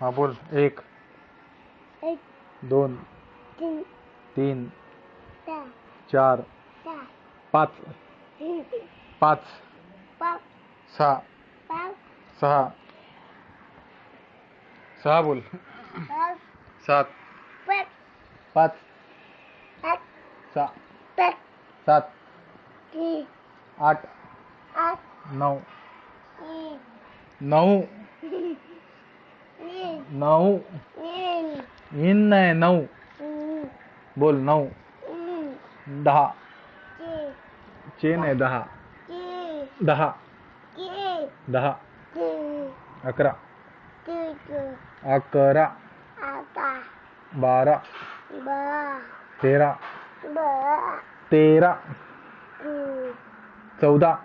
हाँ बोल। 1 2 3 4 5 5 6 6 बोल। 7 5 6 7 8 9 9 9 इन नाही 9 बोल 9 10 चेन आहे 10 10 10 11 11 12 13 13 14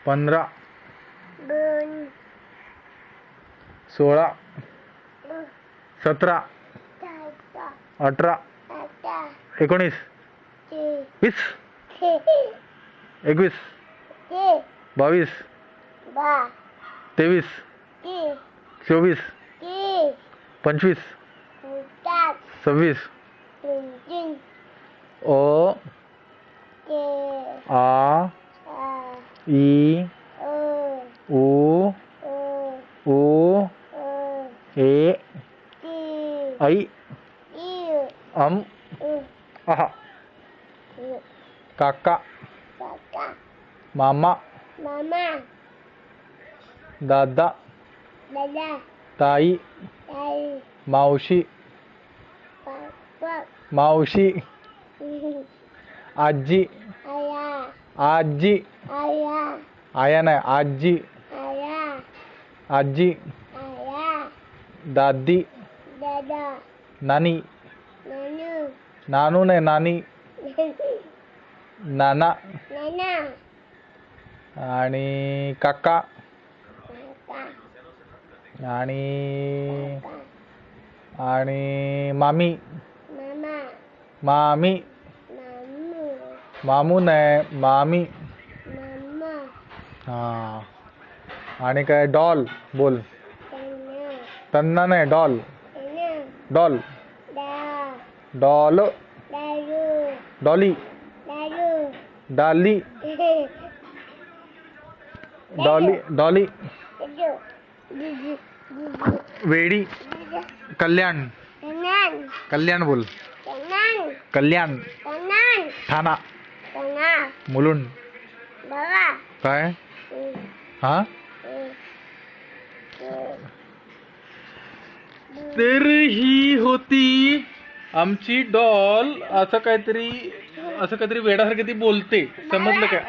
15 16 17 18 19 20 21 22 23 24 25 26 ओ आ ई उ ए ऐ अम अह काका मामा दादा ताई मावशी मावशी आजी आजी आया नाही आजी आजी दादी नानी नानू नाही नानी नाना आणि काका आणि आणि मामी मामी मामू नाही मामी हां आणि काय डॉल बोल तन्ना नाही डॉल डॉल डॉल डॉली डाली डॉली डॉली वेडी कल्याण कल्याण बोल कल्याण ठाणा मुलुंड काय हा तर ही होती आमची डॉल. असं काहीतरी वेड्यासारखं ती बोलते, समजलं काय?